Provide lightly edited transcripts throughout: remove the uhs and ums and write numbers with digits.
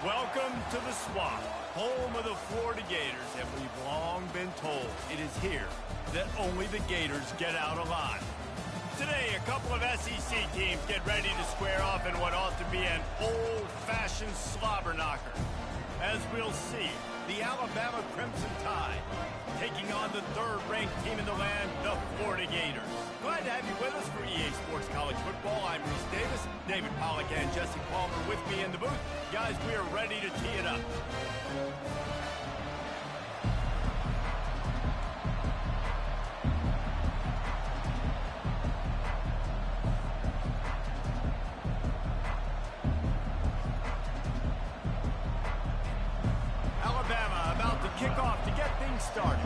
Welcome to the Swamp, home of the Florida Gators, and we've long been told it is here that only the Gators get out alive. Today, a couple of SEC teams get ready to square off in what ought to be an old-fashioned slobber knocker. As we'll see, the Alabama Crimson Tide taking on the third-ranked team in the land, the Florida Gators. Glad to have you with us for EA Sports College Football. I'm Reese Davis, David Pollack and Jesse Palmer with me in the booth. Guys, we are ready to tee it up. Alabama about to kick off to get things started.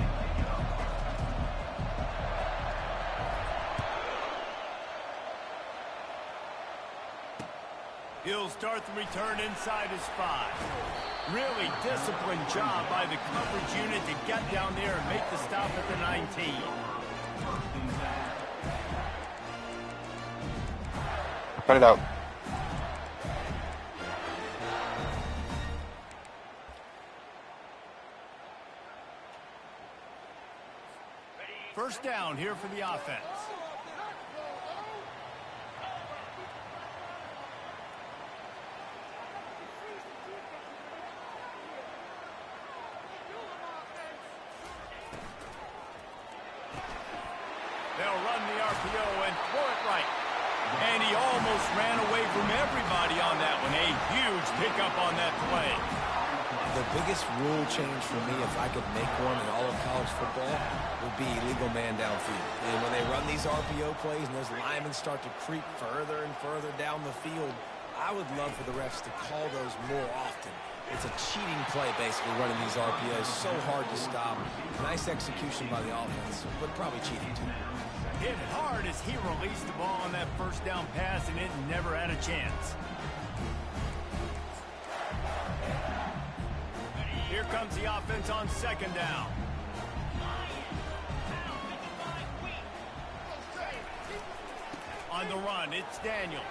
He'll start the return inside his 5. Really disciplined job by the coverage unit to get down there and make the stop at the 19. Cut it out. First down here for the offense. They'll run the RPO and throw it right. And he almost ran away from everybody on that one. A huge pickup on that play. The biggest rule change for me, if I could make one in all of college football, would be illegal man downfield. And when they run these RPO plays and those linemen start to creep further and further down the field, I would love for the refs to call those more often. It's a cheating play, basically, running these RPOs. So hard to stop. Nice execution by the offense, but probably cheating too. Hit hard as he released the ball on that first down pass, and it never had a chance. Here comes the offense on second down. On the run, it's Daniels.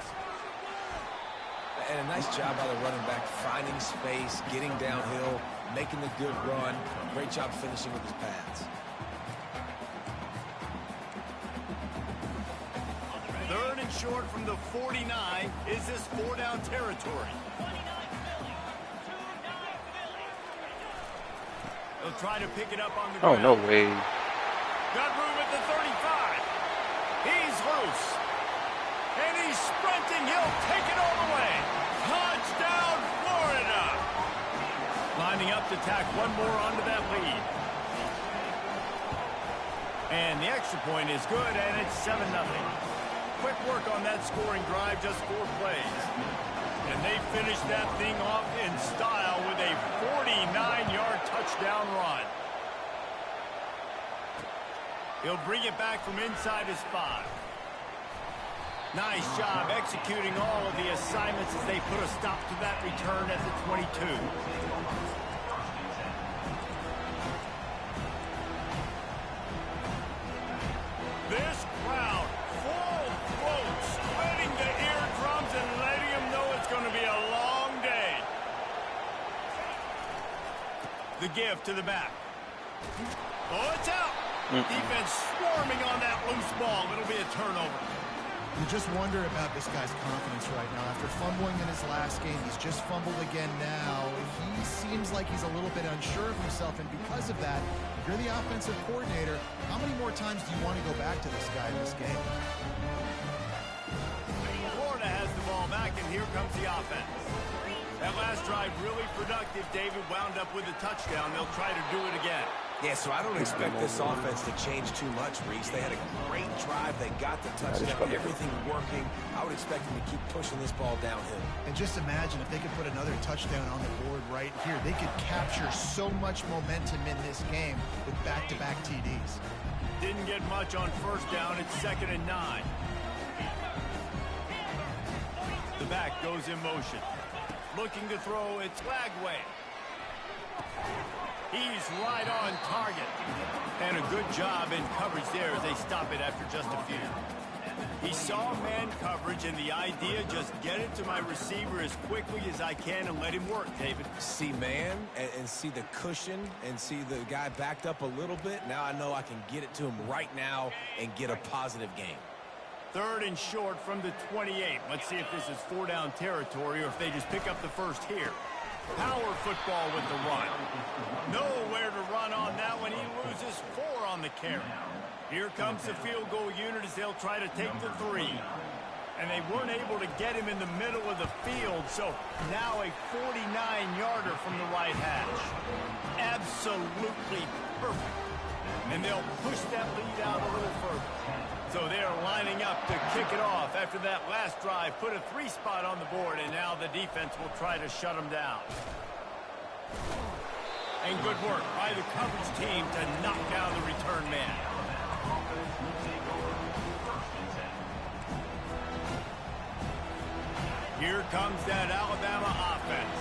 And a nice job by the running back, finding space, getting downhill, making the good run. Great job finishing with his pads. Third and short from the 49. Is this 4-down territory? They'll try to pick it up on the ground. Oh, no way. Got room at the 35. He's loose. And he's sprinting. He'll take it all the way. Touchdown, Florida. Lining up to tack one more onto that lead. And the extra point is good, and it's 7-0. Quick work on that scoring drive, just 4 plays. And they finished that thing off in style with a 49-yard touchdown run. He'll bring it back from inside his 5. Nice job executing all of the assignments as they put a stop to that return at the 22. This crowd, full throats, spreading the eardrums and letting them know it's going to be a long day. The give to the back. Oh, it's out. Defense swarming on that loose ball. It'll be a turnover. You just wonder about this guy's confidence right now. After fumbling in his last game, he's just fumbled again now. He seems like he's a little bit unsure of himself, and because of that, if you're the offensive coordinator, how many more times do you want to go back to this guy in this game? Florida has the ball back, and here comes the offense. That last drive really productive. David wound up with a touchdown. They'll try to do it again. Yeah, so I don't expect this offense to change too much, Reese. They had a great drive. They got the touchdown, everything working. I would expect them to keep pushing this ball downhill. And just imagine if they could put another touchdown on the board right here. They could capture so much momentum in this game with back-to-back TDs. Didn't get much on first down. It's 2nd and 9. The back goes in motion. Looking to throw, it's Lagway. He's right on target. And a good job in coverage there as they stop it after just a few. He saw man coverage, and the idea, just get it to my receiver as quickly as I can and let him work, David. See man and see the cushion and see the guy backed up a little bit. Now I know I can get it to him right now and get a positive gain. 3rd and short from the 28. Let's see if this is 4-down territory or if they just pick up the first here. Power football with the run. Nowhere to run on that one. He loses 4 on the carry. Here comes the field goal unit as they'll try to take the 3. And they weren't able to get him in the middle of the field, so now a 49-yarder from the right hash. Absolutely perfect. And they'll push that lead out a little further. So they're lining up to kick it off after that last drive. Put a 3 spot on the board, and now the defense will try to shut them down. And good work by the coverage team to knock down the return man. Here comes that Alabama offense.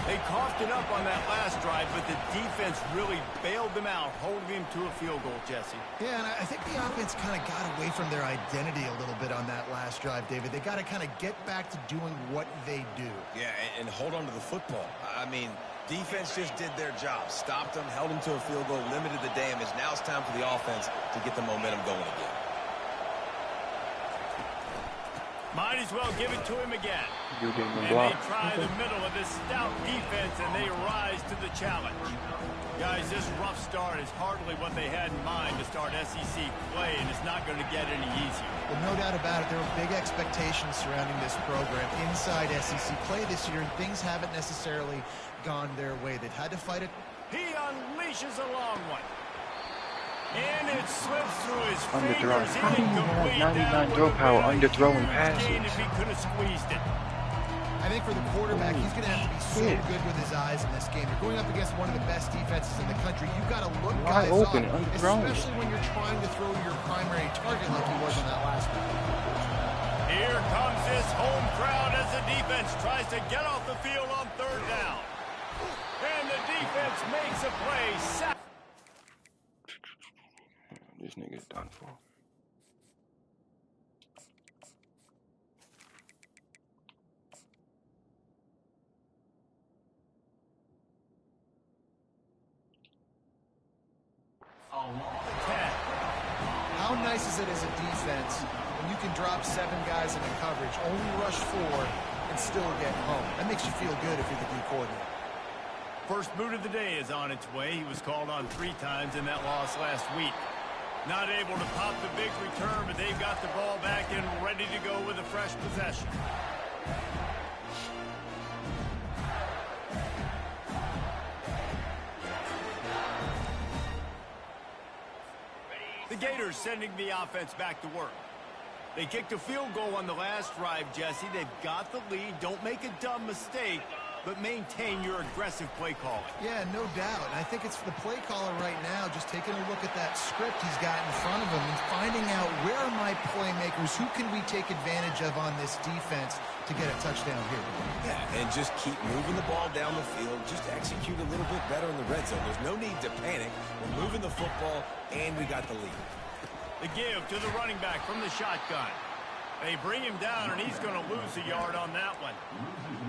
They coughed it up on that last drive, but the defense really bailed them out, holding him to a field goal, Jesse. Yeah, and I think the offense kind of got away from their identity a little bit on that last drive, David. They got to kind of get back to doing what they do. Yeah, and hold on to the football. I mean, defense just did their job. Stopped them, held them to a field goal, limited the damage. Now it's time for the offense to get the momentum going again. Might as well give it to him again. And they try the middle of this stout defense, and they rise to the challenge. Guys, this rough start is hardly what they had in mind to start SEC play, and it's not going to get any easier. Well, no doubt about it. There were big expectations surrounding this program inside SEC play this year, and things haven't necessarily gone their way. They've had to fight it. He unleashes a long one. And it slips through his fingers. How do you have 99 throw power underthrowing passes? If he could have squeezed it. I think for the quarterback, he's going to have to be so good with his eyes in this game. You're going up against one of the best defenses in the country. You've got to look guys open, off, especially when you're trying to throw your primary target like he was on that last one. Here comes this home crowd as the defense tries to get off the field on 3rd down. And the defense makes a play. This nigga's done for. How nice is it as a defense when you can drop 7 guys into coverage, only rush 4, and still get home? That makes you feel good if you're the D coordinator. First boot of the day is on its way. He was called on 3 times in that loss last week. Not able to pop the big return, but they've got the ball back and ready to go with a fresh possession. The Gators sending the offense back to work. They kicked a field goal on the last drive, Jesse. They've got the lead. Don't make a dumb mistake, but maintain your aggressive play calling. Yeah, no doubt. And I think it's the play caller right now just taking a look at that script he's got in front of him and finding out where are my playmakers, who can we take advantage of on this defense to get a touchdown here. Yeah, and just keep moving the ball down the field. Just execute a little bit better in the red zone. There's no need to panic. We're moving the football, and we got the lead. The give to the running back from the shotgun. They bring him down, and he's going to lose a yard on that one.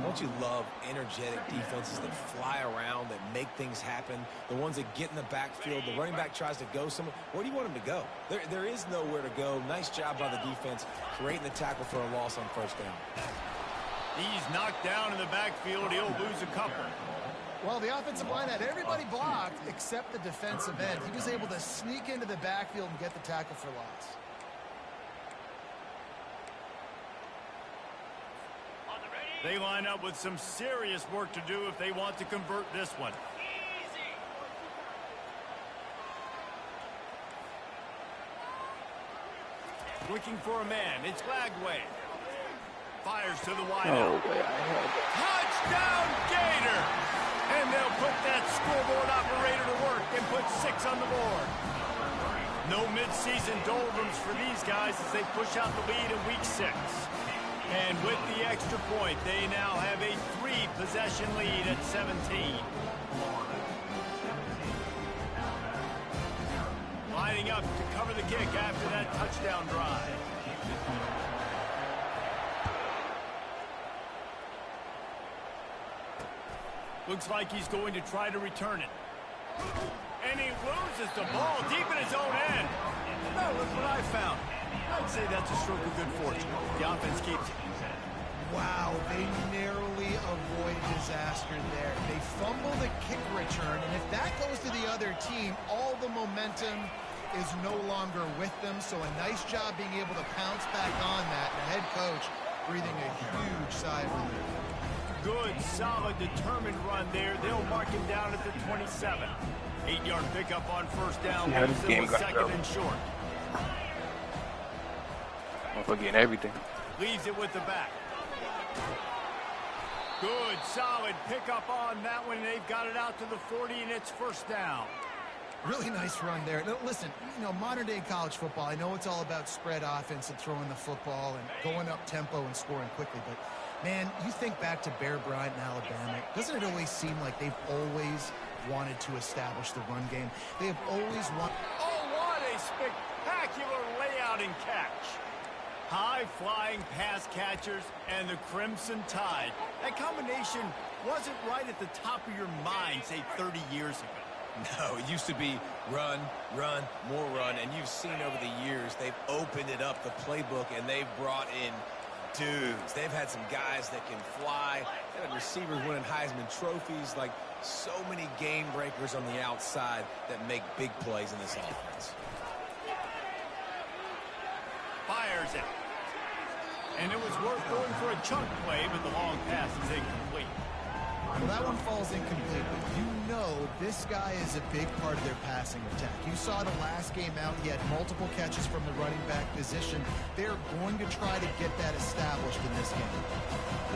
Don't you love energetic defenses that fly around, that make things happen? The ones that get in the backfield, the running back tries to go somewhere. Where do you want him to go? There is nowhere to go. Nice job by the defense, creating the tackle for a loss on 1st down. He's knocked down in the backfield. He'll lose a couple. Well, the offensive line had everybody blocked except the defensive end. He was able to sneak into the backfield and get the tackle for loss. They line up with some serious work to do if they want to convert this one. Looking for a man. It's Lagway. Fires to the wideout. Touchdown, Gator! And they'll put that scoreboard operator to work and put 6 on the board. No midseason doldrums for these guys as they push out the lead in week 6. And with the extra point, they now have a 3-possession lead at 17. Lining up to cover the kick after that touchdown drive. Looks like he's going to try to return it. And he loses the ball deep in his own end. No, look what I found. I'd say that's a stroke of good fortune. The offense keeps it. Wow, they narrowly avoid disaster there. They fumble the kick return, and if that goes to the other team, all the momentum is no longer with them. So a nice job being able to pounce back on that. The head coach breathing a huge sigh of relief. Good, solid, determined run there. They'll mark him down at the 27. 8-yard pickup on first down. Yeah, this game got second and short. I'm forgetting everything. Leaves it with the back. Good, solid pickup on that one. They've got it out to the 40, and it's first down. Really nice run there. Now, listen, you know, modern-day college football, I know it's all about spread offense and throwing the football and going up tempo and scoring quickly, but, man, you think back to Bear Bryant in Alabama, doesn't it always seem like they've always wanted to establish the run game? They have always wanted... Oh, what a spectacular layout and catch. High-flying pass catchers and the Crimson Tide. That combination wasn't right at the top of your mind, say, 30 years ago. No, it used to be run, run, more run, and you've seen over the years they've opened it up, the playbook, and they've brought in dudes. They've had some guys that can fly. They've had receivers winning Heisman trophies, like so many game breakers on the outside that make big plays in this offense. Fires it. And it was worth going for a chunk play, but the long pass is incomplete. Well, that one falls incomplete, but you know this guy is a big part of their passing attack. You saw the last game out, he had multiple catches from the running back position. They're going to try to get that established in this game.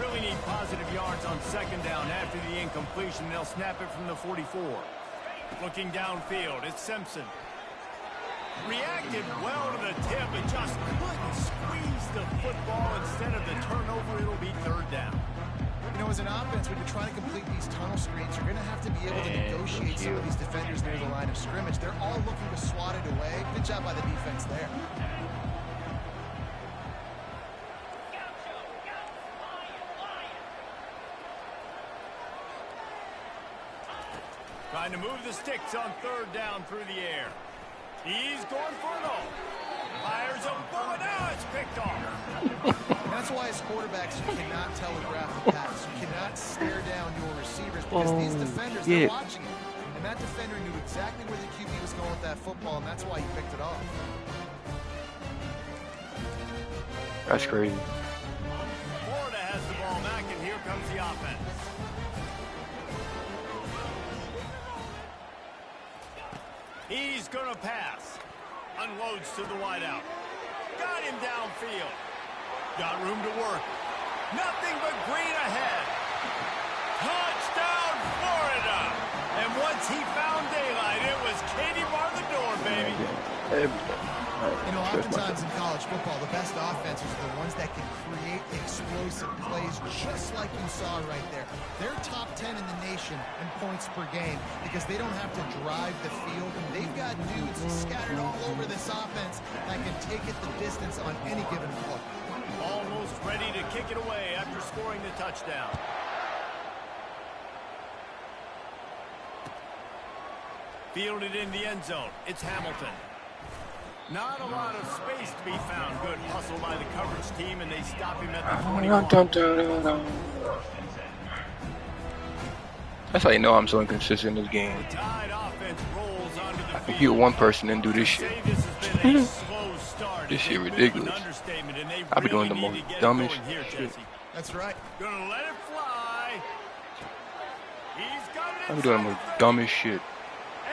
Really need positive yards on second down after the incompletion. They'll snap it from the 44. Looking downfield, it's Simpson. Reacted well to the tip and just couldn't squeeze the football. Instead of the turnover, it'll be third down. You know, as an offense, when you're trying to complete these tunnel screens, you're going to have to be able to negotiate some of these defenders near the line of scrimmage. They're all looking to swat it away. Good job by the defense there. Trying to move the sticks on third down through the air. He's going for it all. Fires a bullet. Now it's picked off. That's why as quarterbacks, you cannot telegraph the pass. You cannot stare down your receivers because these defenders, they're watching it. And that defender knew exactly where the QB was going with that football, and that's why he picked it off. That's crazy. Florida has the ball back, and here comes the offense. He's going to pass. Unloads to the wideout. Got him downfield. Got room to work. Nothing but green ahead. Touchdown, Florida. And once he found daylight, it was Katie bar the door, baby. You know, oftentimes in college football, the best offenses are the ones that can create explosive plays just like you saw right there. They're top 10 in the nation in points per game because they don't have to drive the field. And they've got dudes scattered all over this offense that can take it the distance on any given play. Almost ready to kick it away after scoring the touchdown. Fielded in the end zone. It's Hamilton. Not a lot of space to be found. Good hustle by the coverage team, and they stop him at the 21. That's how you know I'm so inconsistent in this game. The Tide offense rolls onto the I can field. get one person and do this shit. This has been a slow start. This shit It's ridiculous. an understatement, and they I be really doing the need most to get it dumbest going here, shit. Jesse. That's right. Gonna let it fly. He's got it I be doing the inside most the 30. dumbest shit.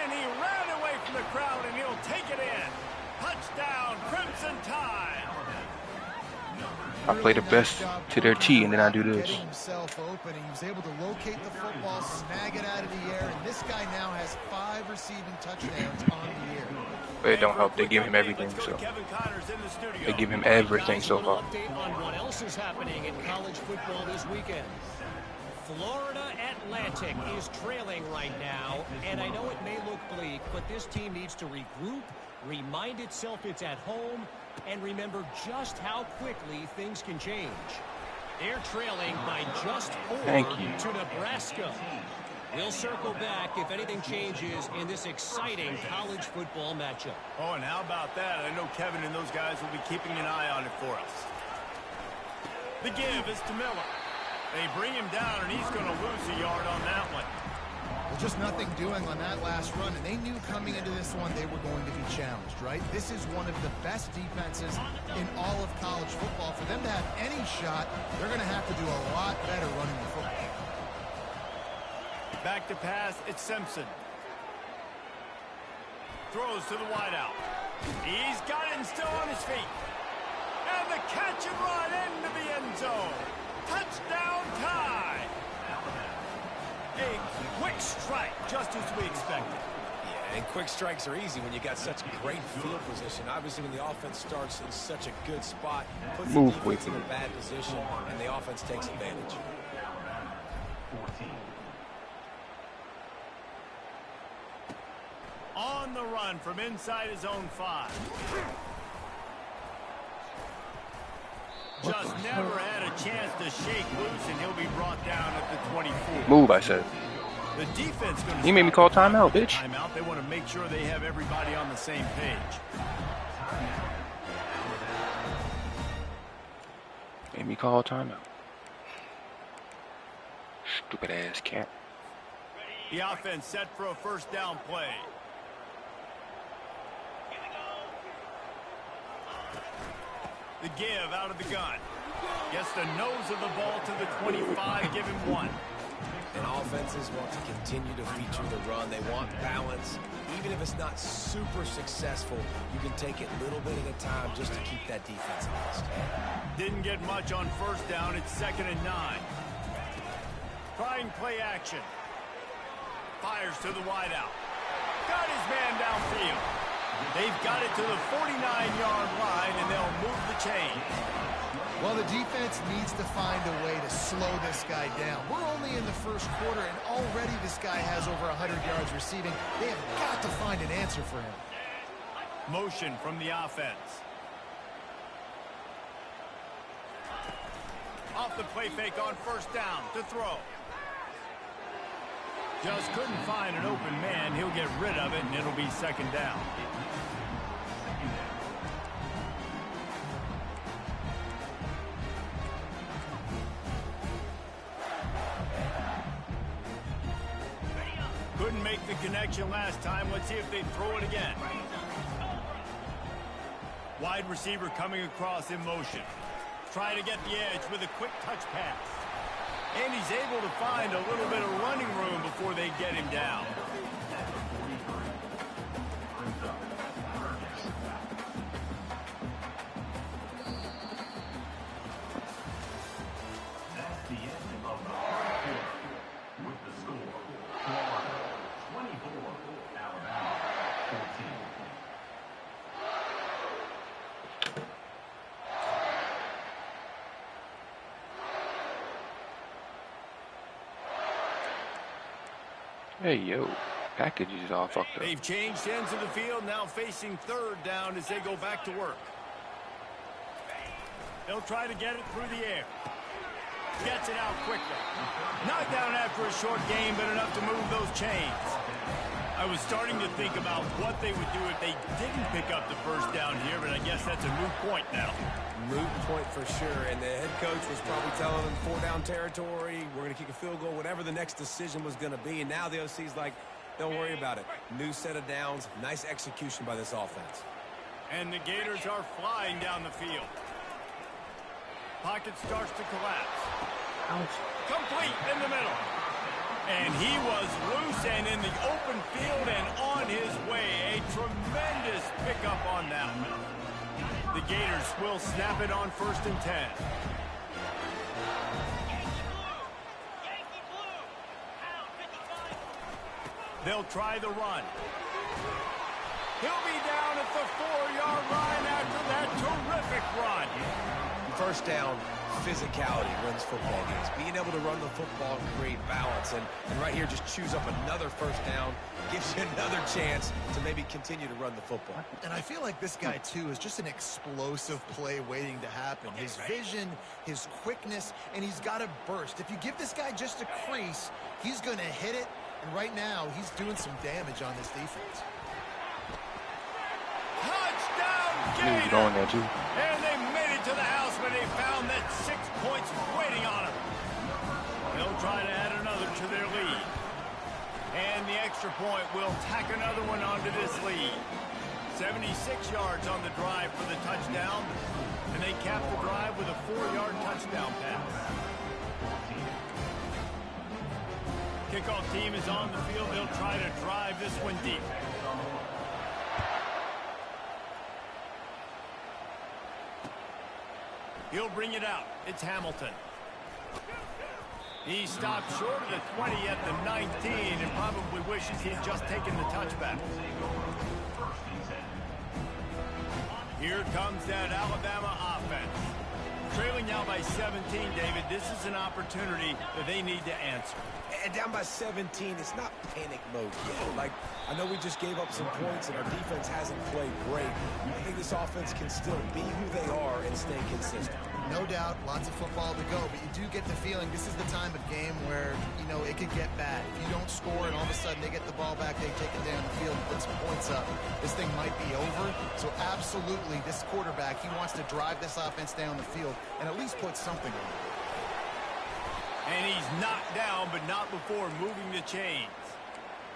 And he ran away from the crowd, and he'll take it in. Touchdown, Crimson Tide. I play the best to their T, and then I do this. Getting himself open, and he was able to locate the football, snag it out of the air, and this guy now has 5 receiving touchdowns on the year. But it don't help. They give him everything, so they give him everything so far. Update on what else is happening in college football this weekend. Florida Atlantic is trailing right now, and I know it may look bleak, but that this team needs to regroup, remind itself it's at home, and remember just how quickly things can change. They're trailing by just 4 to Nebraska. We'll circle back if anything changes in this exciting college football matchup. Oh, and how about that? I know Kevin and those guys will be keeping an eye on it for us. The give is to Miller. They bring him down, and he's going to lose a yard on that one. Well, just nothing doing on that last run, and they knew coming into this one they were going to be challenged, right? This is one of the best defenses in all of college football. For them to have any shot, they're going to have to do a lot better running the football. Back to pass, it's Simpson. Throws to the wideout. He's got it and still on his feet. And the catch and run into the end zone. Touchdown tie. A quick strike, just as we expected. Yeah, and quick strikes are easy when you got such great field position. Obviously, when the offense starts in such a good spot, puts the defense in a bad position, and the offense takes advantage. 14. On the run from inside his own 5. Just never had a chance to shake loose, and he'll be brought down at the 24. Move, I said. The defense going to. You made me call timeout, bitch. Timeout. They want to make sure they have everybody on the same page. Made me call timeout. Stupid ass cat. The offense set for a first down play. The give out of the gun. Gets the nose of the ball to the 25, give him 1. And offenses want to continue to feature the run. They want balance. Even if it's not super successful, you can take it little bit at a time just to keep that defense honest. Didn't get much on first down. It's 2nd and 9. Trying play action. Fires to the wideout. Got his man downfield. They've got it to the 49-yard line, and they'll move the chains. Well, the defense needs to find a way to slow this guy down. We're only in the first quarter, and already this guy has over 100 yards receiving. They have got to find an answer for him. Motion from the offense. Off the play fake on first down to throw. Just couldn't find an open man. He'll get rid of it, and it'll be 2nd down. Couldn't make the connection last time. Let's see if they throw it again. Wide receiver coming across in motion. Trying to get the edge with a quick touch pass. And he's able to find a little bit of running room before they get him down. That's the end of the first quarter. With the score, Florida 24, Alabama 14. Hey, yo. Package is all fucked up. They've changed ends of the field, now facing 3rd down as they go back to work. They'll try to get it through the air. Gets it out quickly. Knocked down after a short game, but enough to move those chains. I was starting to think about what they would do if they didn't pick up the first down here, but I guess that's a moot point now. Moot point for sure, and the head coach was probably telling them 4-down territory, we're going to kick a field goal, whatever the next decision was going to be, and now the OC's like, don't worry about it. New set of downs, nice execution by this offense. And the Gators are flying down the field. Pocket starts to collapse. Complete in the middle. And he was loose and in the open field and on his way. A tremendous pickup on that one. The Gators will snap it on 1st and 10. They'll try the run. He'll be down at the 4-yard line after that terrific run. First down, physicality wins football games. Being able to run the football and create balance. And right here, just choose up another first down. Gives you another chance to maybe continue to run the football. And I feel like this guy, too, is just an explosive play waiting to happen. His vision, his quickness, and he's got a burst. If you give this guy just a crease, he's going to hit it. And right now, he's doing some damage on this defense. He's going there too. And they made it to the house when they found that 6 points waiting on them. They'll try to add another to their lead. And the extra point will tack another one onto this lead. 76 yards on the drive for the touchdown. And they cap the drive with a 4-yard touchdown pass. Kickoff team is on the field. They'll try to drive this one deep. He'll bring it out. It's Hamilton. He stopped short of the 20 at the 19 and probably wishes he had just taken the touchback. Here comes that Alabama offense. Trailing now by 17, David. This is an opportunity that they need to answer. And down by 17, it's not panic mode yet. Like, I know we just gave up some points and our defense hasn't played great. I think this offense can still be who they are and stay consistent. No doubt, lots of football to go, but you do get the feeling this is the time of game where, you know, it could get bad. If you don't score and all of a sudden they get the ball back, they take it down the field and put some points up, this thing might be over. So absolutely, this quarterback, he wants to drive this offense down the field and at least put something on it. And he's knocked down, but not before moving the chains.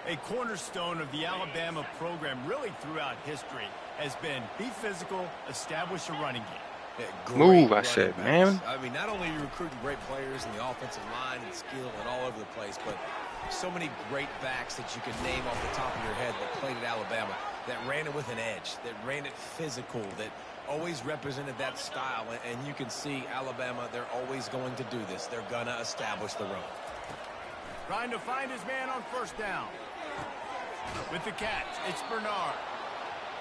A cornerstone of the Alabama program really throughout history has been be physical, establish a running game. Yeah, move, I said, man. I mean, not only are you recruiting great players in the offensive line and skill and all over the place, but so many great backs that you can name off the top of your head that played at Alabama, that ran it with an edge, that ran it physical, that always represented that style. And you can see Alabama, they're always going to do this. They're going to establish the run. Trying to find his man on first down. With the catch, it's Bernard.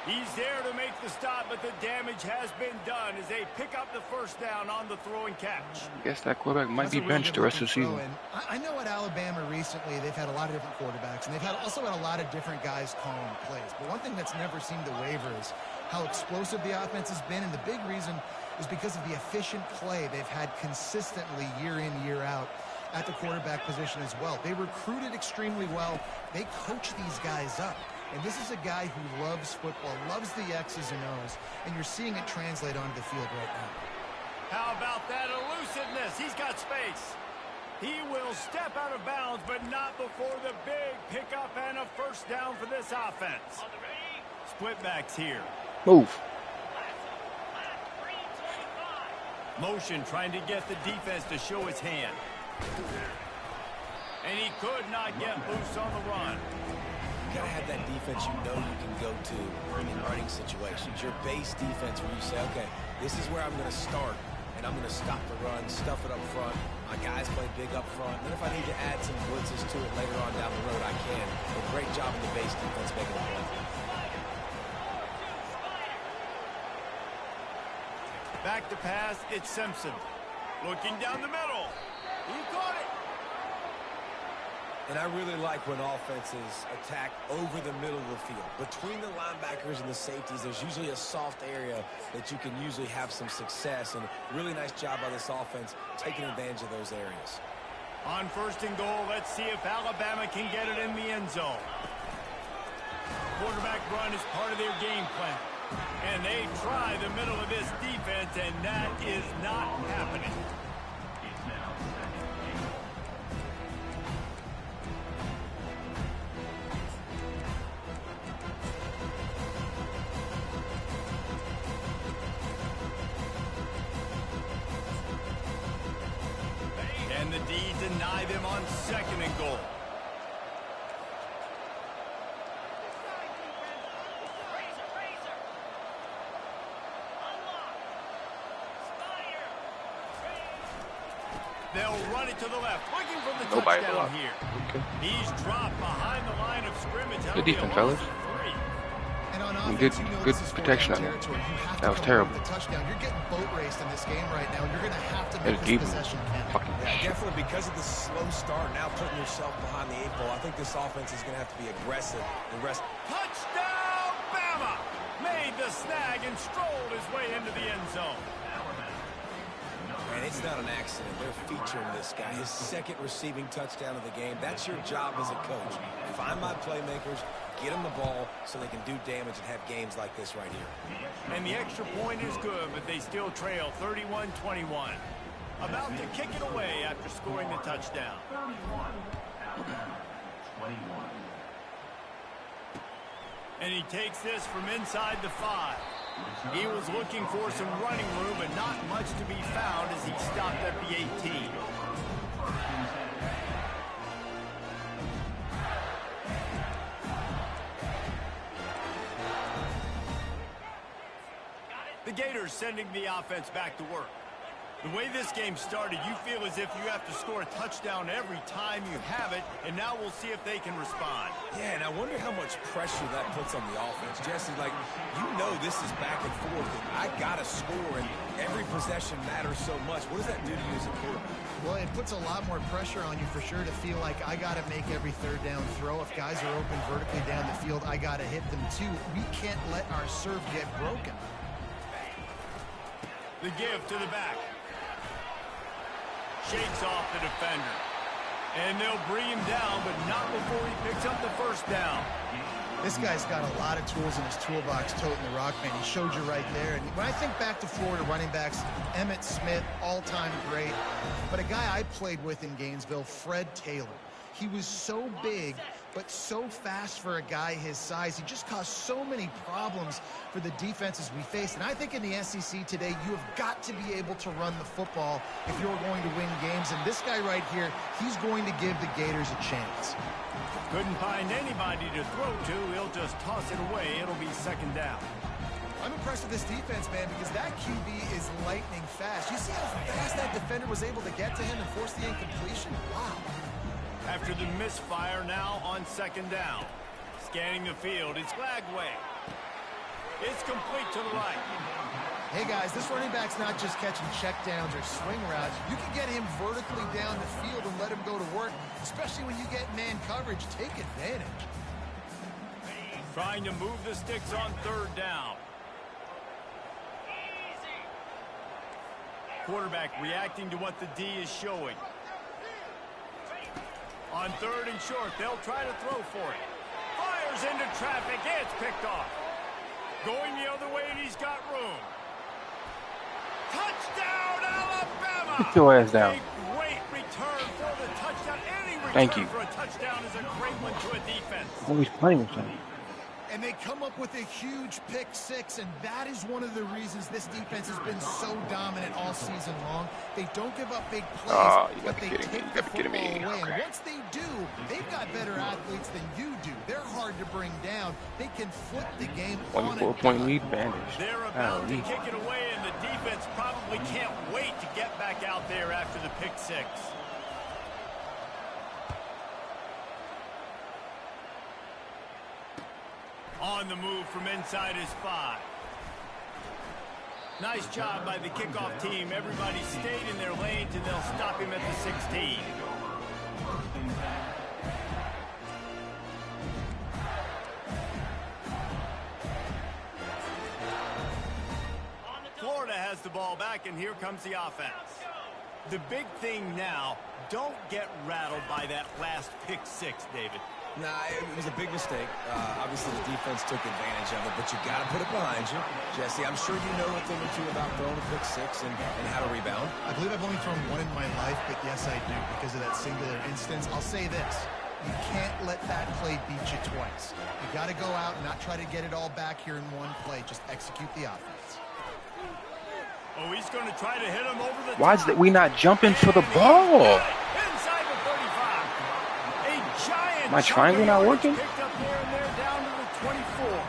He's there to make the stop, but the damage has been done as they pick up the first down on the throw and catch. I guess that quarterback might be benched the rest of the season. I know at Alabama recently they've had a lot of different quarterbacks, and they've also had a lot of different guys calling plays. But one thing that's never seemed to waver is how explosive the offense has been, and the big reason is because of the efficient play they've had consistently year in, year out at the quarterback position as well. They recruited extremely well. They coach these guys up. And this is a guy who loves football, loves the X's and O's, and you're seeing it translate onto the field right now. How about that elusiveness? He's got space. He will step out of bounds, but not before the big pickup and a first down for this offense. Split backs here. Move. Motion trying to get the defense to show his hand. And he could not get loose on the run. You got to have that defense you know you can go to in running situations. Your base defense where you say, okay, this is where I'm going to start, and I'm going to stop the run, stuff it up front. My guys play big up front. And then if I need to add some blitzes to it later on down the road, I can. But great job in the base defense making the play. Back to pass, it's Simpson. Looking down the middle. He caught it. And I really like when offenses attack over the middle of the field. Between the linebackers and the safeties, there's usually a soft area that you can usually have some success. And really nice job by this offense taking advantage of those areas. On first and goal, let's see if Alabama can get it in the end zone. Quarterback run is part of their game plan. And they try the middle of this defense, and that is not happening. And the D deny them on second and goal. They'll run it to the left, looking for the touchdown here. Okay. He's dropped behind the line of scrimmage. Good defense, fellas. And And on Good, offense, you know good this is protection on territory. You have to that was come terrible. with the touchdown. You're getting boat raced in this game right now. You're going to have to That make deep this possession count. fucking Yeah, definitely because of the slow start, now putting yourself behind the 8 ball. I think this offense is going to have to be aggressive and rest. Touchdown, Bama! Made the snag and strolled his way into the end zone. And it's not an accident. They're featuring this guy. His second receiving touchdown of the game. That's your job as a coach. Find my playmakers, get them the ball so they can do damage and have games like this right here. And the extra point is good, but they still trail 31-21. About to kick it away after scoring the touchdown. 21. And he takes this from inside the 5. He was looking for some running room, but not much to be found as he stopped at the 18. The Gators sending the offense back to work. The way this game started, you feel as if you have to score a touchdown every time you have it, and now we'll see if they can respond. Yeah, and I wonder how much pressure that puts on the offense. Jesse, like, you know this is back and forth, and I got to score, and every possession matters so much. What does that do to you as a quarterback? Well, it puts a lot more pressure on you for sure to feel like I got to make every third down throw. If guys are open vertically down the field, I got to hit them too. We can't let our serve get broken. The give to the back. Shakes off the defender. And they'll bring him down, but not before he picks up the first down. This guy's got a lot of tools in his toolbox, toting the rock, man. He showed you right there. And when I think back to Florida running backs, Emmitt Smith, all-time great. But a guy I played with in Gainesville, Fred Taylor. He was so big, but so fast for a guy his size. He just caused so many problems for the defenses we faced. And I think in the SEC today, you have got to be able to run the football if you're going to win games. And this guy right here, he's going to give the Gators a chance. Couldn't find anybody to throw to. He'll just toss it away. It'll be second down. I'm impressed with this defense, man, because that QB is lightning fast. You see how fast that defender was able to get to him and force the incompletion? Wow. After the misfire, now on second down. Scanning the field, it's Lagway. It's complete to the right. Hey, guys, this running back's not just catching checkdowns or swing routes. You can get him vertically down the field and let him go to work, especially when you get man coverage. Take advantage. Trying to move the sticks on third down. Quarterback reacting to what the D is showing. On third and short, they'll try to throw for it. Fires into traffic. It's picked off. Going the other way, and he's got room. Touchdown, Alabama! Get your ass down. A great return for the touchdown. Any return Thank you. for a touchdown is a great one to a defense. Always playing with him. And they come up with a huge pick six, and that is one of the reasons this defense has been so dominant all season long. They don't give up big plays, but they take the football away. And once they do, they've got better athletes than you do. They're hard to bring down. They can flip the game on 24-point lead advantage. They're about to kick it away, and the defense probably can't wait to get back out there after the pick six. On the move from inside his 5. Nice job by the kickoff team. Everybody stayed in their lanes, and they'll stop him at the 16. Florida has the ball back, and here comes the offense. The big thing now, don't get rattled by that last pick six, David. Nah, it was a big mistake. Obviously, the defense took advantage of it, but you got to put it behind you. Jesse, I'm sure you know a thing or two about throwing a pick six and how to rebound. I believe I've only thrown one in my life, but yes, I do, because of that singular instance. I'll say this. You can't let that play beat you twice. You got to go out and not try to get it all back here in one play. Just execute the offense. Oh, he's going to try to hit him over the top. Why is that we not jumping for the ball? Inside the 35. A giant. My triangle not working? Picked up there and there down to the 24.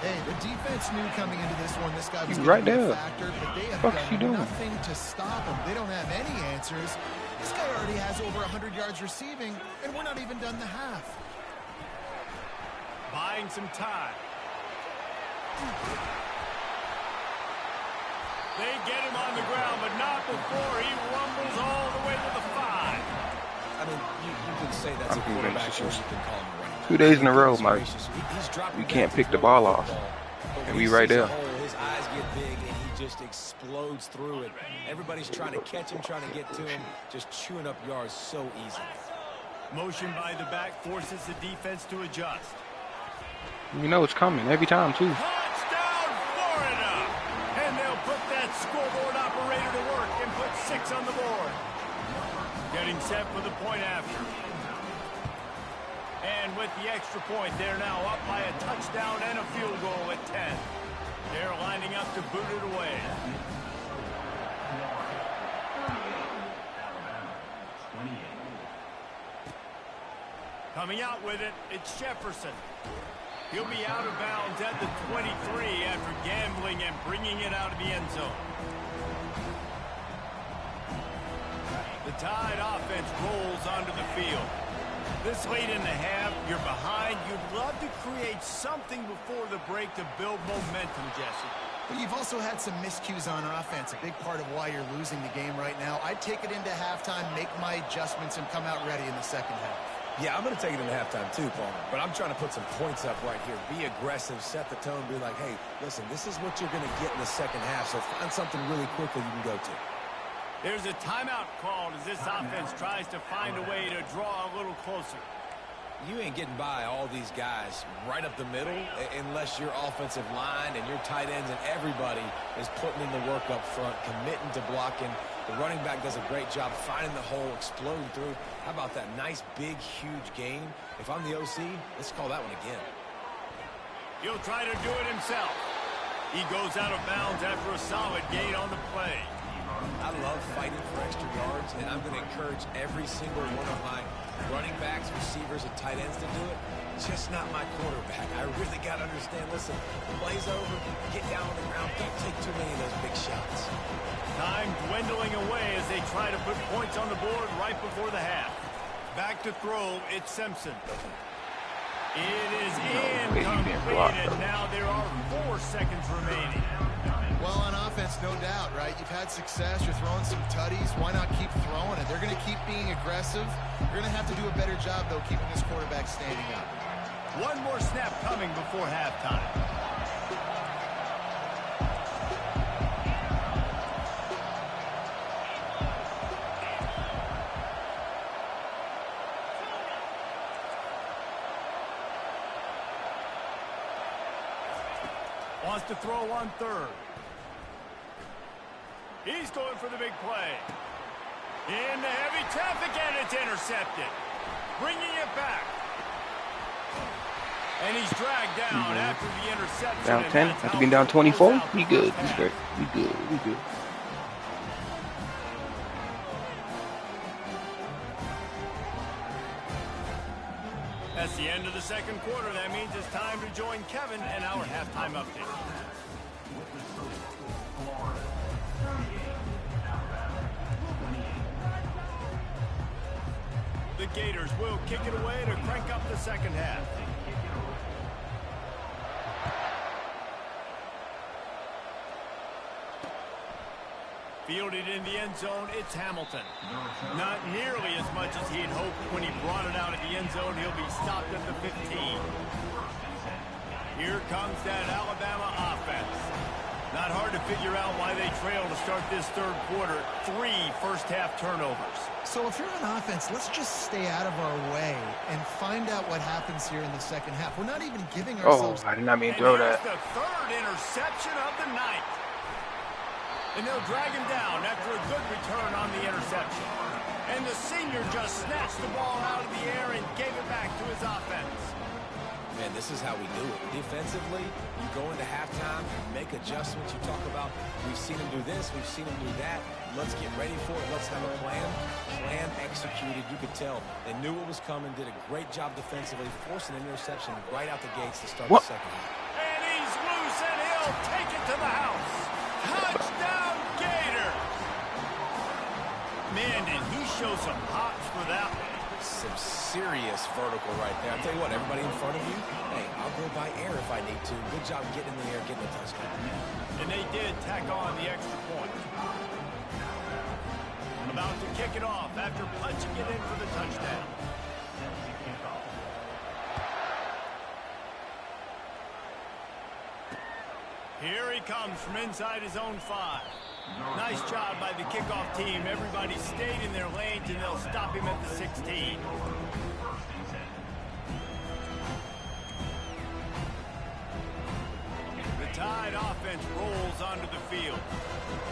Hey, the defense knew coming into this one this guy was right going to be there. a factor, but they have What's he done doing? nothing to stop him. They don't have any answers. This guy already has over 100 yards receiving, and we're not even done the half. Buying some time. They get him on the ground, but not before he rumbles all the way to the 5. I mean, you can say that's a quarterback, or you can call him a running back. 2 days in a row, Mike. We can't pick the ball off. And we right there. His eyes get big, and he just explodes through it. Everybody's trying to catch him, trying to get to him, just chewing up yards so easily. Motion by the back forces the defense to adjust. You know it's coming every time, too. Touchdown, Florida! And they'll put that scoreboard operator to work and put 6 on the board. Getting set for the point after. And with the extra point, they're now up by a touchdown and a field goal at 10. They're lining up to boot it away. Coming out with it, it's Jefferson. He'll be out of bounds at the 23 after gambling and bringing it out of the end zone. The Tide offense rolls onto the field. This late in the half, you're behind. You'd love to create something before the break to build momentum, Jesse. But you've also had some miscues on offense, a big part of why you're losing the game right now. I'd take it into halftime, make my adjustments, and come out ready in the second half. Yeah, I'm going to take it into halftime too, Palmer. But I'm trying to put some points up right here. Be aggressive, set the tone, be like, hey, listen, this is what you're going to get in the second half, so find something really quickly you can go to. There's a timeout called as this offense tries to find a way to draw a little closer. You ain't getting by all these guys right up the middle unless your offensive line and your tight ends and everybody is putting in the work up front, committing to blocking. The running back does a great job finding the hole, exploding through. How about that nice, big, huge gain? If I'm the OC, let's call that one again. He'll try to do it himself. He goes out of bounds after a solid gain on the play. I love fighting for extra yards, and I'm going to encourage every single one of my running backs, receivers, and tight ends to do it. Just not my quarterback. I really got to understand, listen, the play's over, get down on the ground, don't take too many of those big shots. Time dwindling away as they try to put points on the board right before the half. Back to throw, it's Simpson. It is incomplete, and now there are 4 seconds remaining. Well, on offense, no doubt, right? You've had success. You're throwing some tutties. Why not keep throwing it? They're going to keep being aggressive. You're going to have to do a better job, though, keeping this quarterback standing up. One more snap coming before halftime. Wants to throw on third. He's going for the big play. In the heavy traffic, and it's intercepted. Bringing it back. And he's dragged down after the interception. Down 10, after being down 24, we good. We great. We good. We good. That's the end of the second quarter. That means it's time to join Kevin and our halftime update. The Gators will kick it away to crank up the second half. Fielded in the end zone, it's Hamilton. Not nearly as much as he had hoped when he brought it out of the end zone. He'll be stopped at the 15. Here comes that Alabama offense. Not hard to figure out why they trail to start this third quarter. 3 first-half turnovers. So if you're on offense, let's just stay out of our way and find out what happens here in the second half. We're not even giving ourselves... Oh, I did not mean to throw that. The third interception of the night. And they'll drag him down after a good return on the interception. And the senior just snatched the ball out of the air and gave it back to his offense. Man, this is how we do it. Defensively, you go into halftime, you make adjustments. You talk about, we've seen him do this, we've seen him do that. Let's get ready for it. Let's have a plan. Plan executed. You could tell they knew what was coming, did a great job defensively, forcing an interception right out the gates to start the second half. And he's loose, and he'll take it to the house. Touchdown, Gator! Man, did he show some hops for that one. some serious vertical right there. I'll tell you what, everybody in front of you, hey, I'll go by air if I need to. Good job getting in the air, getting the touchdown. And they did tack on the extra point. About to kick it off after punching it in for the touchdown. Here he comes from inside his own 5. Nice job by the kickoff team. Everybody stayed in their lanes, and they'll stop him at the 16. The Tide offense rolls onto the field.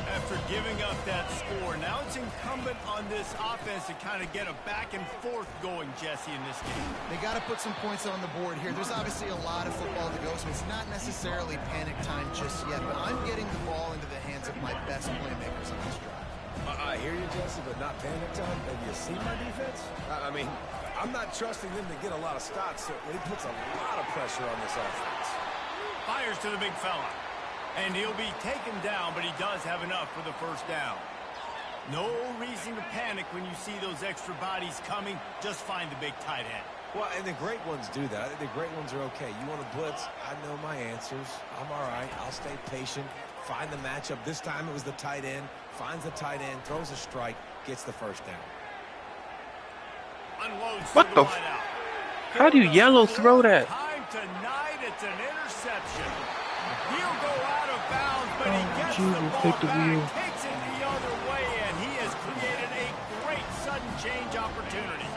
After giving up that score, now it's incumbent on this offense to kind of get a back and forth going, Jesse, in this game. They got to put some points on the board here. There's obviously a lot of football to go, so it's not necessarily panic time just yet, but I'm getting the ball into the hands of my best playmakers on this drive. I hear you, Jesse, but not panic time. Have you seen my defense? I mean, I'm not trusting them to get a lot of stops, so it puts a lot of pressure on this offense. Fires to the big fella. And he'll be taken down, but he does have enough for the first down. No reason to panic when you see those extra bodies coming. Just find the big tight end. Well, and the great ones do that. I think the great ones are okay. You want to blitz? I know my answers. I'm all right. I'll stay patient. Find the matchup. This time it was the tight end. Finds the tight end, throws a strike, gets the first down. Unloads what the? How do you yellow throw that? Time tonight, it's an interception. He'll go out of bounds, but he gets the ball back, takes it the other way, and he has created a great sudden change opportunity.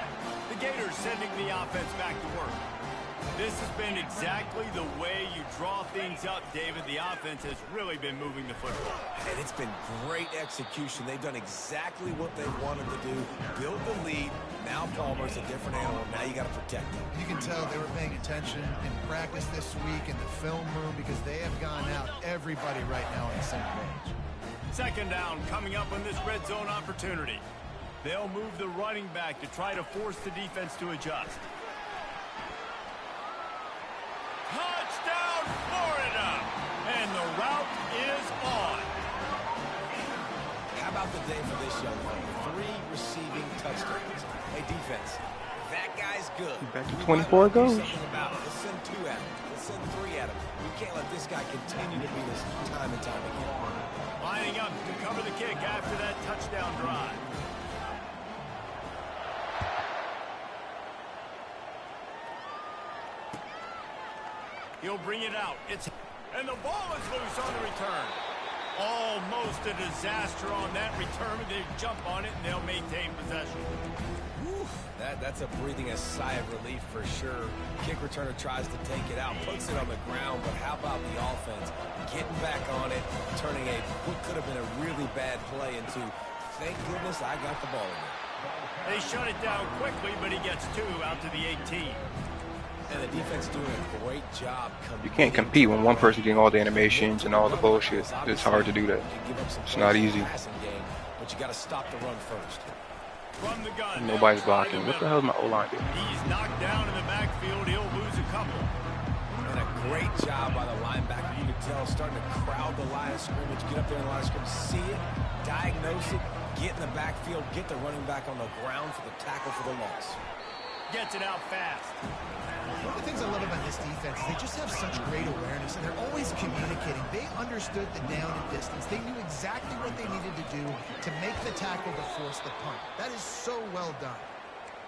The Gators sending the offense back to work. This has been exactly the way you draw things up, David. The offense has really been moving the football. And it's been great execution. They've done exactly what they wanted to do. Build the lead. Now Palmer's a different animal. Now you got to protect him. You can tell they were paying attention in practice this week in the film room because they have gone out everybody right now on the same page. Second down coming up on this red zone opportunity. They'll move the running back to try to force the defense to adjust. Touchdown, Florida! And the route is on. How about the day for this young man? 3 receiving touchdowns. Hey, defense, that guy's good. Back to 24 goes. Let's send 2 at him. Let's send 3 at him. We can't let this guy continue to beat us time and time again. Lining up to cover the kick after that touchdown drive. He'll bring it out. And the ball is loose on the return. Almost a disaster on that return. They jump on it, and they'll maintain possession. Whew, that's a breathing a sigh of relief for sure. Kick returner tries to take it out, puts it on the ground, but how about the offense getting back on it, turning what could have been a really bad play into, thank goodness I got the ball in there. They shut it down quickly, but he gets 2 out to the 18. And the defense doing a great job. You can't compete when one person getting all the animations and all the bullshit. It's hard to do that. It's not easy. But you got to stop the run first. From the gun. Nobody's blocking. What the hell is my O-line doing? He's knocked down in the backfield. He'll lose a couple. And a great job by the linebacker. You can tell starting to crowd the line of scrimmage. Get up there in the line of scrimmage, see it, diagnose it, get in the backfield, get the running back on the ground for the tackle for the loss. Gets it out fast. One of the things I love about this defense is they just have such great awareness, and they're always communicating. They understood the down and distance. They knew exactly what they needed to do to make the tackle to force the punt. That is so well done.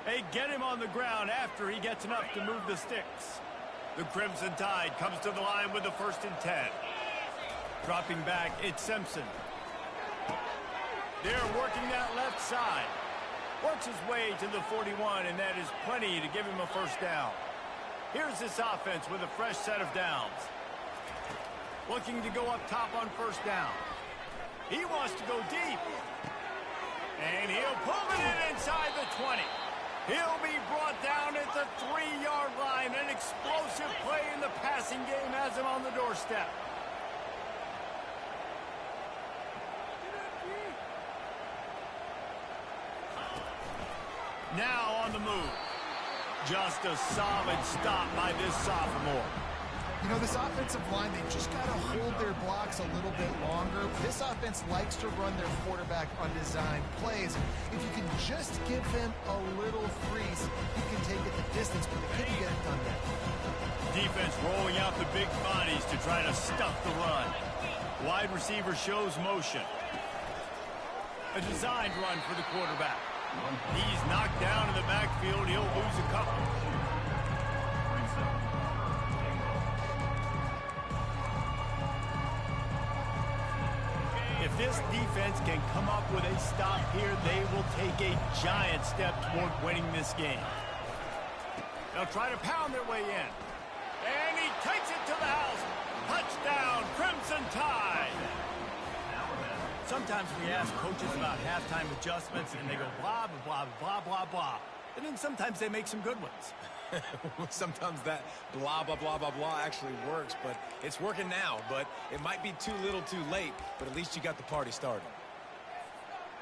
They get him on the ground after he gets enough to move the sticks. The Crimson Tide comes to the line with the 1st and 10. Dropping back, it's Simpson. They're working that left side. Works his way to the 41, and that is plenty to give him a first down. Here's this offense with a fresh set of downs. Looking to go up top on first down. He wants to go deep. And he'll pull it in inside the 20. He'll be brought down at the 3-yard line. An explosive play in the passing game has him on the doorstep. Now on the move. Just a solid stop by this sophomore. You know, this offensive line, they just got to hold their blocks a little bit longer. This offense likes to run their quarterback undesigned plays. If you can just give him a little freeze, he can take it the distance, but they couldn't get it done there. Defense rolling out the big bodies to try to stuff the run. Wide receiver shows motion. A designed run for the quarterback. He's knocked down in the backfield. He'll lose a couple. If this defense can come up with a stop here, they will take a giant step toward winning this game. They'll try to pound their way in. And he takes it to the house. Touchdown, Crimson Tide. Sometimes we ask coaches about halftime adjustments, and they go blah, blah, blah, blah, blah. And then sometimes they make some good ones. Sometimes that blah, blah, blah, blah, blah actually works, but it's working now. But it might be too little too late, but at least you got the party started.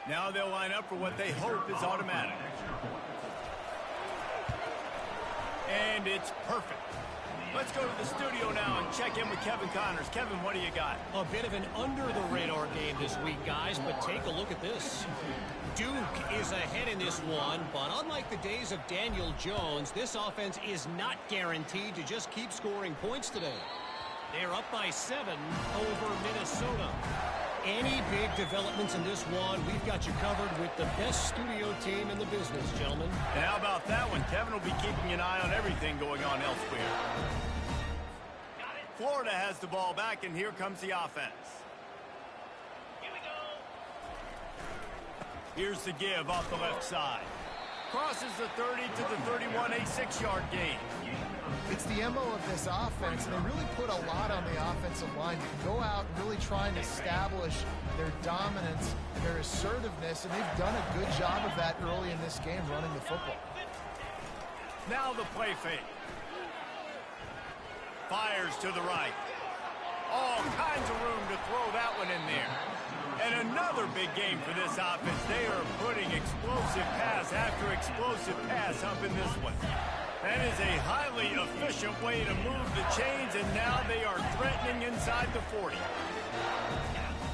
Now they'll line up for what they hope is automatic. And it's perfect. Let's go to the studio now and check in with Kevin Connors. Kevin, what do you got? A bit of an under-the-radar game this week, guys, but take a look at this. Duke is ahead in this one, but unlike the days of Daniel Jones, this offense is not guaranteed to just keep scoring points today. They're up by 7 over Minnesota. Any big developments in this one, we've got you covered with the best studio team in the business, gentlemen. And how about that one? Kevin will be keeping an eye on everything going on elsewhere. Florida has the ball back, and here comes the offense. Here we go. Here's the give off the left side. Crosses the 30 to the 31, a 6-yard gain. It's the MO of this offense, and they really put a lot on the offensive line. You can go out and really try and establish their dominance, their assertiveness, and they've done a good job of that early in this game running the football. Now the play fake. Fires to the right. All kinds of room to throw that one in there. And another big game for this offense. They are putting explosive pass after explosive pass up in this one. That is a highly efficient way to move the chains, and now they are threatening inside the 40.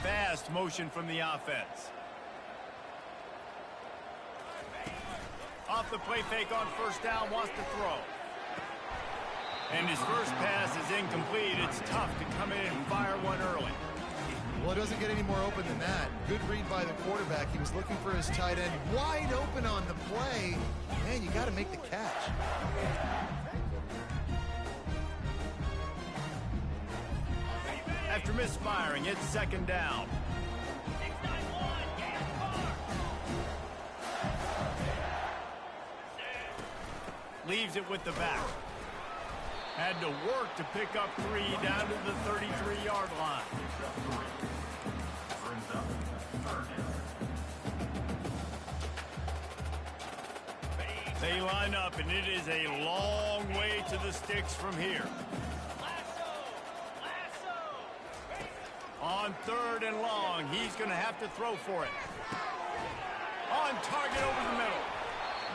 Fast motion from the offense. Off the play fake on first down, wants to throw. And his first pass is incomplete. It's tough to come in and fire one early. Well, it doesn't get any more open than that. Good read by the quarterback. He was looking for his tight end wide open on the play. Man, you got to make the catch. After misfiring, it's second down. Leaves it with the back. Had to work to pick up 3 down to the 33-yard line. They line up, and it is a long way to the sticks from here. On 3rd and long, he's going to have to throw for it. On target over the middle.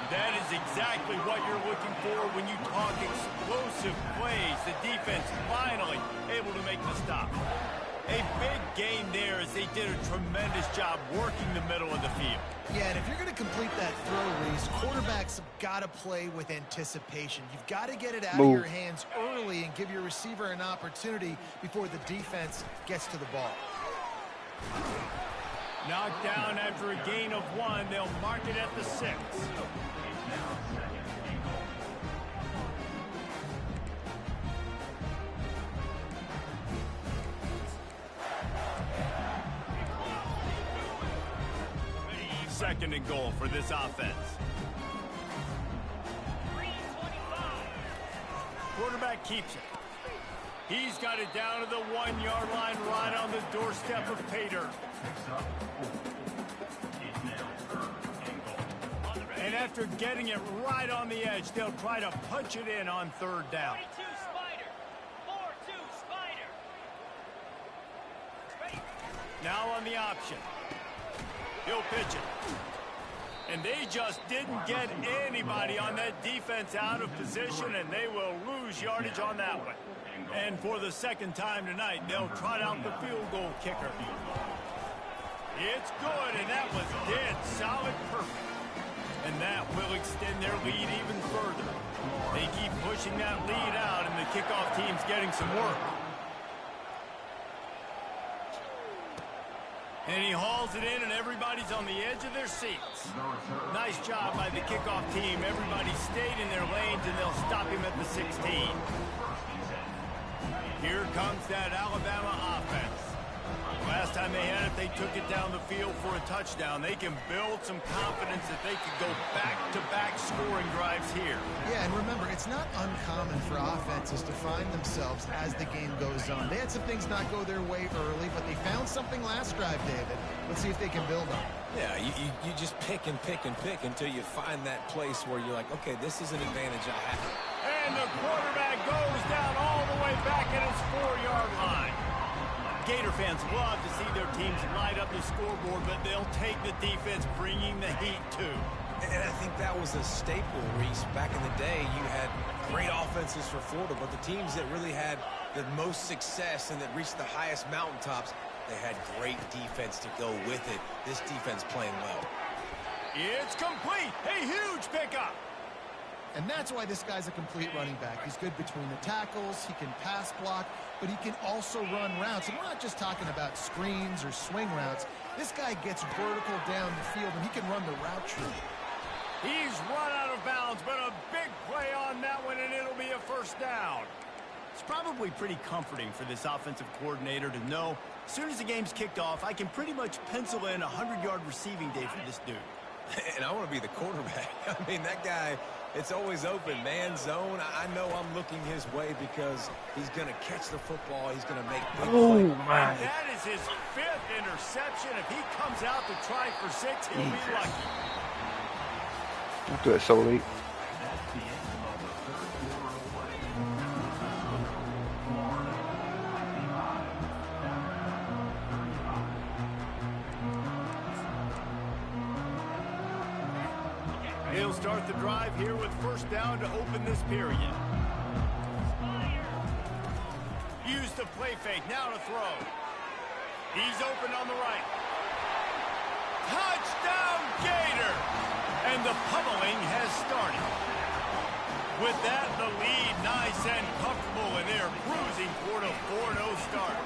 That is exactly what you're looking for when you talk explosive plays. The defense finally able to make the stop. A big gain there as they did a tremendous job working the middle of the field. Yeah, and if you're going to complete that throw, Reese, quarterbacks have got to play with anticipation. You've got to get it out of your hands early and give your receiver an opportunity before the defense gets to the ball. Knocked down after a gain of 1. They'll mark it at the 6. Second and goal for this offense. Quarterback keeps it. He's got it down to the 1-yard line right on the doorstep of Pater. And after getting it right on the edge, they'll try to punch it in on 3rd down. 4-2 Spider. Now on the option. He'll pitch it. And they just didn't get anybody on that defense out of position, and they will lose yardage on that one. And for the second time tonight, they'll trot out the field goal kicker. It's good, and that was dead solid perfect. And that will extend their lead even further. They keep pushing that lead out, and the kickoff team's getting some work. And he hauls it in, and everybody's on the edge of their seats. Nice job by the kickoff team. Everybody stayed in their lanes, and they'll stop him at the 16. Here comes that Alabama offense. Last time they had it, they took it down the field for a touchdown. They can build some confidence that they can go back-to-back scoring drives here. Yeah, and remember, it's not uncommon for offenses to find themselves as the game goes on. They had some things not go their way early, but they found something last drive, David. Let's see if they can build on it. Yeah, you just pick and pick and pick until you find that place where you're like, okay, this is an advantage I have. And the quarterback goes down all the way back at his 4-yard line. Gator fans love to see their teams light up the scoreboard, but they'll take the defense bringing the heat too. And I think that was a staple, Reese. Back in the day, you had great offenses for Florida, but the teams that really had the most success and that reached the highest mountaintops, they had great defense to go with it. This defense playing well. It's complete. A huge pickup. And that's why this guy's a complete running back. He's good between the tackles, he can pass block, but he can also run routes. And we're not just talking about screens or swing routes. This guy gets vertical down the field, and he can run the route tree. He's run out of bounds, but a big play on that one, and it'll be a first down. It's probably pretty comforting for this offensive coordinator to know as soon as the game's kicked off, I can pretty much pencil in a 100-yard receiving day for this dude. And I want to be the quarterback. I mean, that guy, it's always open, man zone. I know I'm looking his way because he's going to catch the football. He's going to make big plays. My. That is his 5th interception. If he comes out to try for 6, he'll be lucky. Don't do it so late. He'll start the drive here with first down to open this period. Use the play fake, now to throw. He's open on the right. Touchdown, Gator! And the pummeling has started. With that, the lead nice and comfortable, and they're cruising toward a 4-0 start.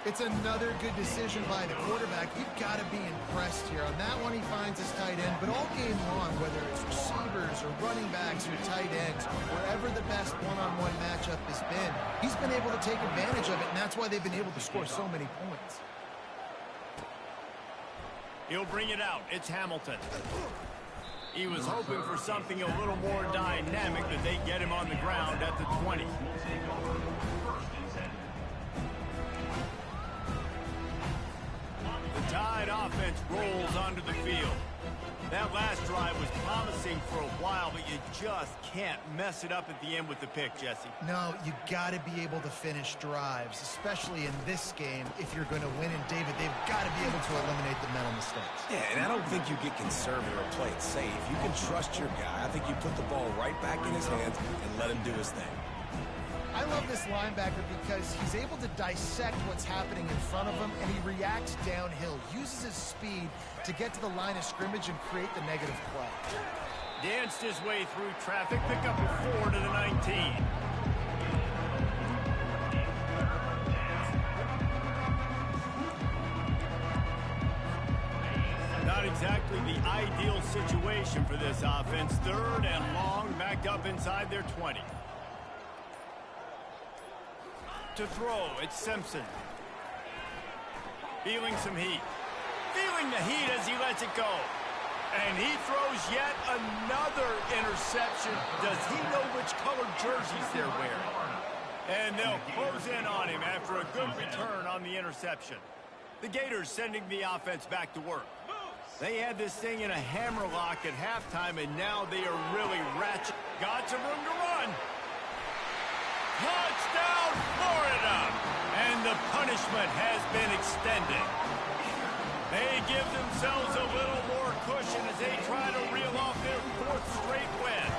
It's another good decision by the quarterback. You've got to be impressed here. On that one, he finds his tight end. But all game long, whether it's receivers or running backs or tight ends, wherever the best one-on-one matchup has been, he's been able to take advantage of it, and that's why they've been able to score so many points. He'll bring it out. It's Hamilton. He was hoping for something a little more dynamic, but they get him on the ground at the 20. The Tide offense rolls onto the field. That last drive was promising for a while, but you just can't mess it up at the end with the pick, Jesse. No, you got to be able to finish drives, especially in this game. If you're going to win, and David, they've got to be able to eliminate the mental mistakes. Yeah, and I don't think you get conservative or play it safe. You can trust your guy. I think you put the ball right back in his hands and let him do his thing. I love this linebacker because he's able to dissect what's happening in front of him, and he reacts downhill, uses his speed to get to the line of scrimmage and create the negative play. Danced his way through traffic, pick up a 4 to the 19. Not exactly the ideal situation for this offense. 3rd and long, backed up inside their 20. To throw, it's Simpson. Feeling some heat. Feeling the heat as he lets it go. And he throws yet another interception. Does he know which colored jerseys they're wearing? And they'll close in on him after a good return on the interception. The Gators sending the offense back to work. They had this thing in a hammerlock at halftime, and now they are really ratchet. Got some room to run. Touchdown, Florida! And the punishment has been extended. They give themselves a little more cushion as they try to reel off their 4th straight win.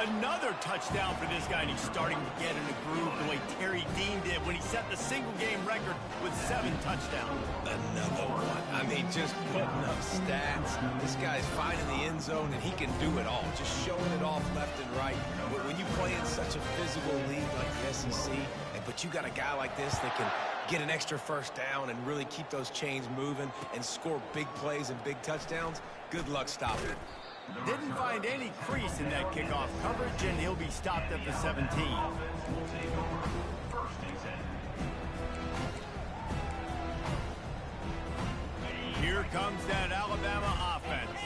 A Another touchdown for this guy, and he's starting to get in a groove the way Terry Dean did when he set the single-game record with 7 touchdowns. Another one. I mean, just putting up stats. This guy's finding the end zone, and he can do it all. Just showing it off left and right. When you play in such a physical league like the SEC, but you got a guy like this that can get an extra first down and really keep those chains moving and score big plays and big touchdowns, good luck stopping it. Didn't find any crease in that kickoff coverage, and he'll be stopped at the 17. Here comes that Alabama offense.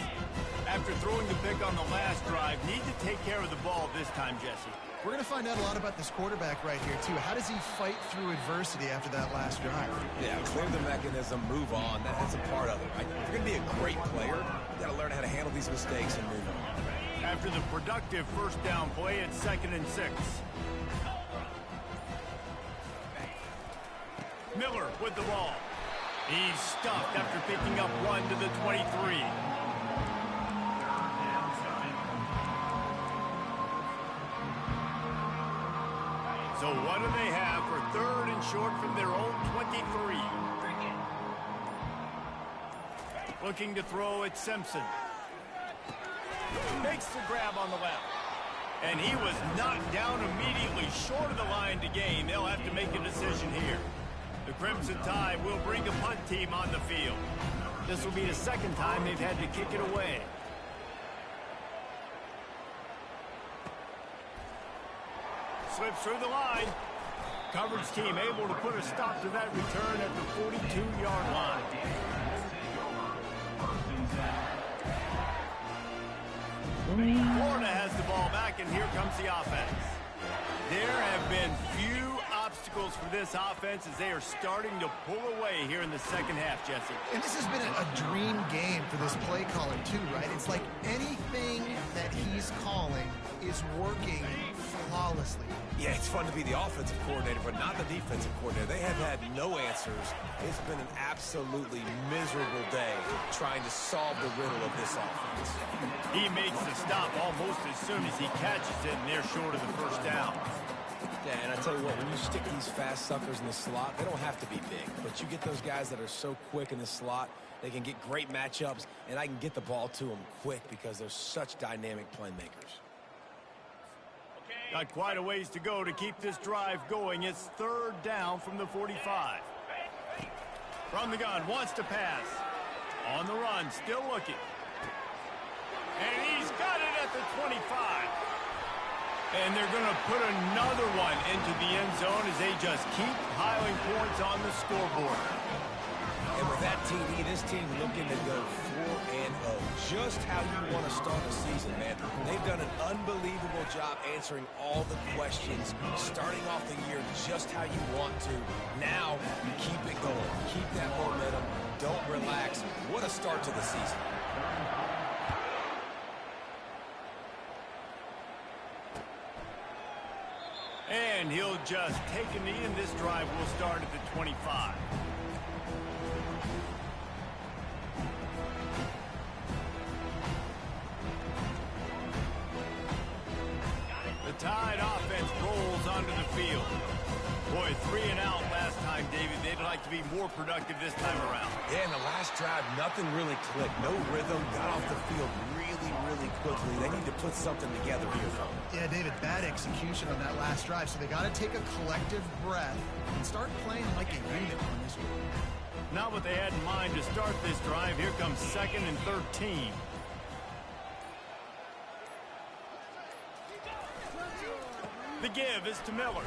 After throwing the pick on the last drive, need to take care of the ball this time, Jesse. We're going to find out a lot about this quarterback right here, too. How does he fight through adversity after that last drive? Yeah, clear the mechanism, move on. That's a part of it, right? If you're going to be a great player, you got to learn how to handle these mistakes and move on. After the productive first down play, it's 2nd and 6. Miller with the ball. He's stuffed after picking up 1 to the 23. So what do they have for 3rd and short from their own 23? Looking to throw at Simpson. Makes the grab on the left. And he was knocked down immediately short of the line to gain. They'll have to make a decision here. The Crimson Tide will bring a punt team on the field. This will be the 2nd time they've had to kick it away. Slips through the line. Coverage team able to put a stop to that return at the 42-yard line. Florida has the ball back, and here comes the offense. There have been few obstacles for this offense as they are starting to pull away here in the 2nd half, Jesse. And this has been a dream game for this play caller, too, right? It's like anything that he's calling is working flawlessly. Yeah, it's fun to be the offensive coordinator, but not the defensive coordinator. They have had no answers. It's been an absolutely miserable day trying to solve the riddle of this offense. He makes the stop almost as soon as he catches it, and they're short of the first down. Yeah, and I tell you what, when you stick these fast suckers in the slot, they don't have to be big. But you get those guys that are so quick in the slot, they can get great matchups, and I can get the ball to them quick because they're such dynamic playmakers. Got quite a ways to go to keep this drive going. It's 3rd down from the 45. From the gun, wants to pass. On the run, still looking. And he's got it at the 25. And they're going to put another one into the end zone as they just keep piling points on the scoreboard. And with that TD, this team looking to go 4-0. Just how you want to start the season, man. They've done an unbelievable job answering all the questions, starting off the year just how you want to. Now, you keep it going. Keep that momentum. Don't relax. What a start to the season. And he'll just take a knee, and this drive will start at the 25. The Tide offense rolls onto the field. Boy, 3 and out last time, David. They'd like to be more productive this time around. Yeah, in the last drive, nothing really clicked. No rhythm. Got off the field really quickly. They need to put something together here. Yeah, David, bad execution on that last drive. So they got to take a collective breath and start playing like a unit on this one. Not what they had in mind to start this drive. Here comes 2nd and 13. The give is to Miller.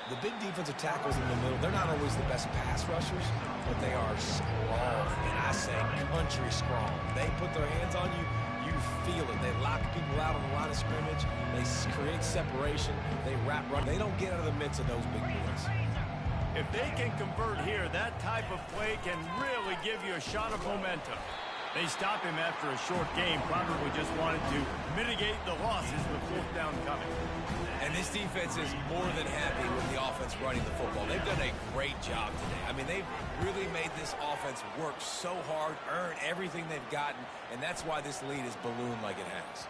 The big defensive tackles in the middle, they're not always the best pass rushers, but they are strong, and I say country strong. They put their hands on you, you feel it. They lock people out on the line of scrimmage. They create separation. They wrap run. They don't get out of the midst of those big boys. If they can convert here, that type of play can really give you a shot of momentum. They stop him after a short game, probably just wanted to mitigate the losses with 4th down coming. And this defense is more than happy with the offense running the football. They've done a great job today. I mean, they've really made this offense work so hard, earn everything they've gotten, and that's why this lead is ballooned like it has.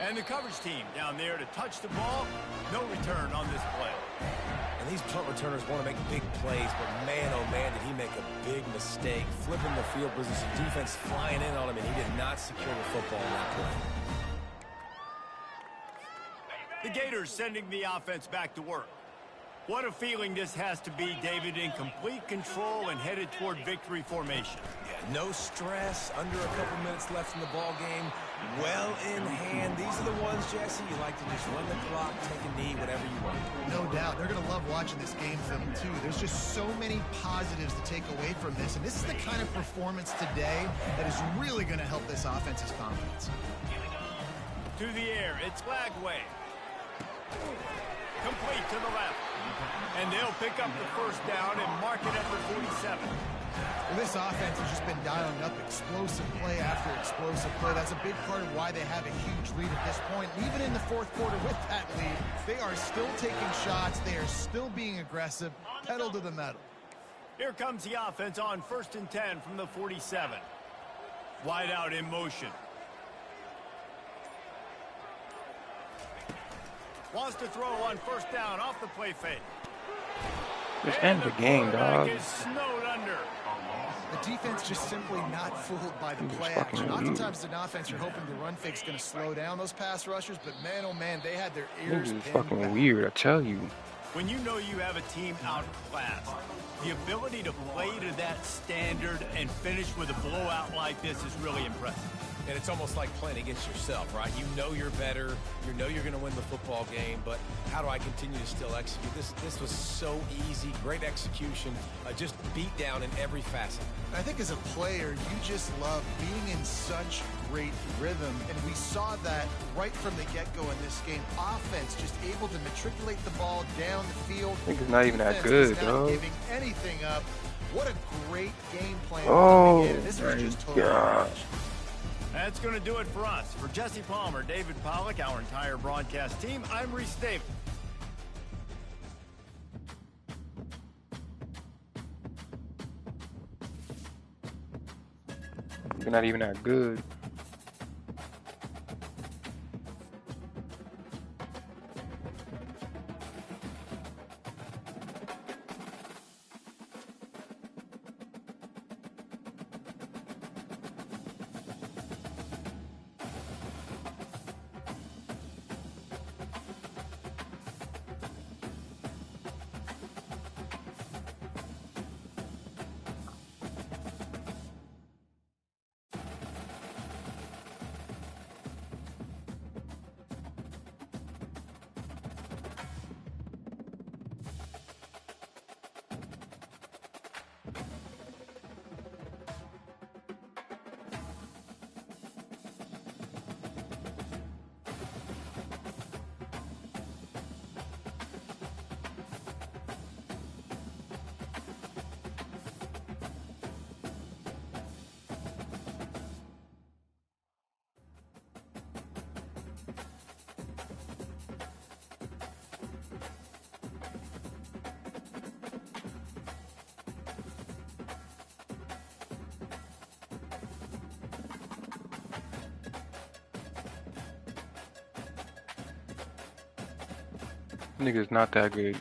And the coverage team down there to touch the ball. No return on this play. And these punt returners want to make big plays, but man, oh man, did he make a big mistake. Flipping the field position, defense flying in on him, and he did not secure the football in that play. The Gators sending the offense back to work. What a feeling this has to be, David, in complete control and headed toward victory formation. Yeah, no stress, under a couple minutes left in the ball game, well in hand. These are the ones, Jesse, you like to just run the clock, take a knee, whatever you want. No doubt. They're going to love watching this game film, too. There's just so many positives to take away from this, and this is the kind of performance today that is really going to help this offense's confidence. To the air, it's Lagway. Complete to the left. And they'll pick up the first down and mark it at the 47. Well, this offense has just been dialing up explosive play after explosive play. That's a big part of why they have a huge lead at this point. Even in the fourth quarter with that lead, they are still taking shots. They are still being aggressive, pedal to the metal. Here comes the offense on 1st and 10 from the 47. Wide out in motion. Wants to throw on 1st down off the play fake. Just end the game, dog. Is snowed under. The defense just simply not fooled by the play action. Oftentimes, as an offense, you're hoping the run fake's going to slow down those pass rushers, but man, oh man, they had their ears This is pinned fucking back. weird, I tell you. When you know you have a team outclassed, the ability to play to that standard and finish with a blowout like this is really impressive. And it's almost like playing against yourself, right? You know you're better. You know you're going to win the football game, but how do I continue to still execute? This was so easy. Great execution. Just beat down in every facet. I think as a player, you just love being in such great rhythm, and we saw that right from the get-go in this game. Offense just able to matriculate the ball down the field. I think it's not even that Defense good, is not dog. giving anything up. What a great game plan. Oh, This was just my total God. damage. That's going to do it for us. For Jesse Palmer, David Pollack, our entire broadcast team, I'm Reese Davis. You're not even that good. Nigga's not that good.